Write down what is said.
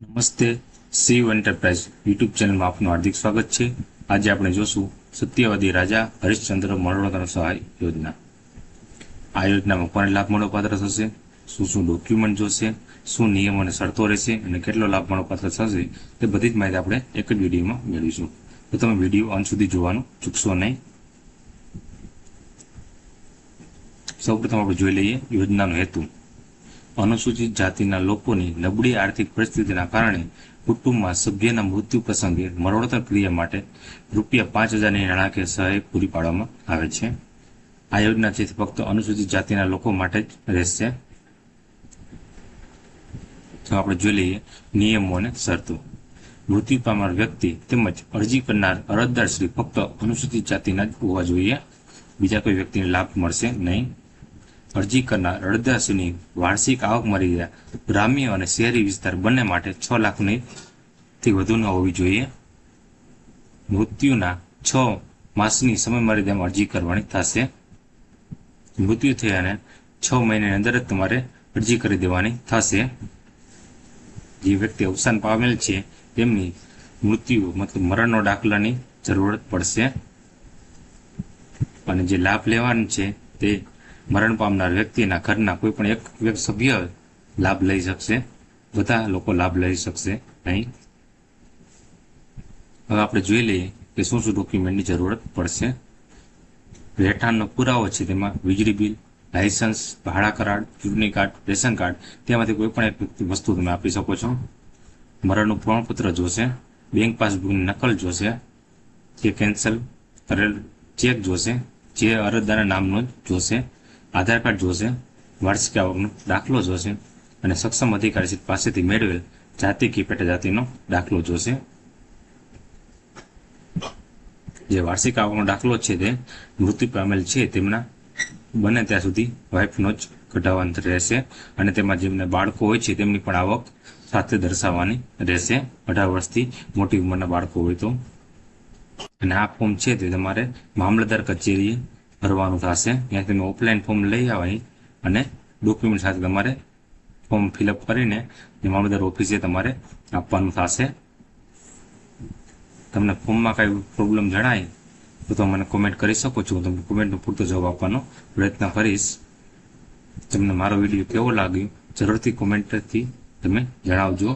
નમસ્તે, Shiv enterprise YouTube ચેનલમાં આપનું હાર્દિક સ્વાગત છે। આજે આપણે જોશું સત્યવાદી રાજા હરિશ્ચંદ્ર મરણોત્તર સહાય યોજના। આ યોજનામાં કોને લાભ મળવાપાત્ર થશે, શું શું ડોક્યુમેન્ટ જોશે, શું નિયમો અને શરતો રહેશે અને કેટલો લાભ મળવાપાત્ર થશે, તે બધી જ માહિતી આપણે એક જ વિડીયોમાં મેળવીશું। તો તમે વિડીયો અંત સુધી જોવાનું ચૂકશો નહીં। સૌપ્રથમ આપણે જોઈ લઈએ યોજનાનો હેતુ। અનુસૂચિત જાતિના લોકોની નબળી આર્થિક પરિસ્થિતિના કારણે કુટુંબમાં સભ્યના મૃત્યુ પ્રસંગે મરણોત્તર ક્રિયા માટે ₹5,000ની નાણાકીય સહાય પૂરી પાડવામાં આવે છે। આ યોજના છે ફક્ત અનુસૂચિત જાતિના લોકો માટે જ રહેશે। તો આપણે જોઈ લઈએ નિયમો અને શરતો। મૃત્યુ પામનાર વ્યક્તિ તેમજ અરજી કરનાર અરજદાર શ્રી ફક્ત અનુસૂચિત જાતિના જ હોવા જોઈએ, બીજા કોઈ વ્યક્તિને લાભ મળશે નહીં। અરજી કરનાર અરજદારશ્રીની વાર્ષિક આવક મર્યાદા ગ્રામ્ય અને શહેરી વિસ્તાર બંને માટે 6 લાખથી વધુ ન હોવી જોઈએ। મૃત્યુના 6 માસની સમયમર્યાદામાં અરજી કરવાની થશે। મૃત્યુ થયાને 6 મહિનાની અંદર જ તમારે અરજી કરી દેવાની થશે। જે વ્યક્તિ અવસાન પામેલ છે તેમની મૃત્યુ મતલબ મરણનો દાખલાની જરૂરત પડશે અને જે લાભ લેવાનું છે તે મરણ પામનાર વ્યક્તિના ઘરના કોઈ પણ એક સભ્ય લાભ લઈ શકશે, બધા લોકો લાભ લઈ શકશે નહીં। હવે આપણે જોઈ લઈએ કે શું શું ડોક્યુમેન્ટની જરૂરત પડશે। રહેઠાણનો પુરાવો છે, તેમાં વીજળી બિલ, લાયસન્સ, ભાડા કરાર, ચૂંટણી કાર્ડ, રેશન કાર્ડ, તેમાંથી કોઈ પણ એક વસ્તુ તમે આપી શકો છો। મરણનું પ્રમાણપત્ર જોશે, બેંક પાસબુકની નકલ જોશે, જે કેન્સલ કરેલ ચેક જોશે, જે અરજદારના નામનો જોશે, આધાર કાર્ડ જોશે, વાર્ષિક આવકનો દાખલો જોશે અને સક્ષમ અધિકારી પાસેથી મેળવેલ જાતિ કે પેટા જાતિનો દાખલો જોશે। જે વાર્ષિક આવકનો દાખલો છે તે મૃત્યુ પામેલ છે તેમના બને ત્યાં સુધી વાઇફનો જ કઢાવવાનો રહેશે અને તેમાં જેમને બાળકો હોય છે તેમની પણ આવક સાથે દર્શાવવાની રહેશે, 18 વર્ષથી મોટી ઉંમરના બાળકો હોય તો। અને આ ફોર્મ છે તે તમારે મામલતદાર કચેરીએ ભરવાનું થશે। ત્યાં તમે ઓફલાઈન ફોર્મ લઈ આવવાની અને ડોક્યુમેન્ટ સાથે તમારે ફોર્મ ફિલઅપ કરીને મામલતદાર ઓફિસે તમારે આપવાનું થશે। તમને ફોર્મમાં કાંઈ પ્રોબ્લેમ જણાય તો તમે મને કોમેન્ટ કરી શકો છો, તમને કોમેન્ટનો પૂરતો જવાબ આપવાનો પ્રયત્ન કરીશ। તમને મારો વિડીયો કેવો લાગ્યો જરૂરથી કોમેન્ટથી તમે જણાવજો।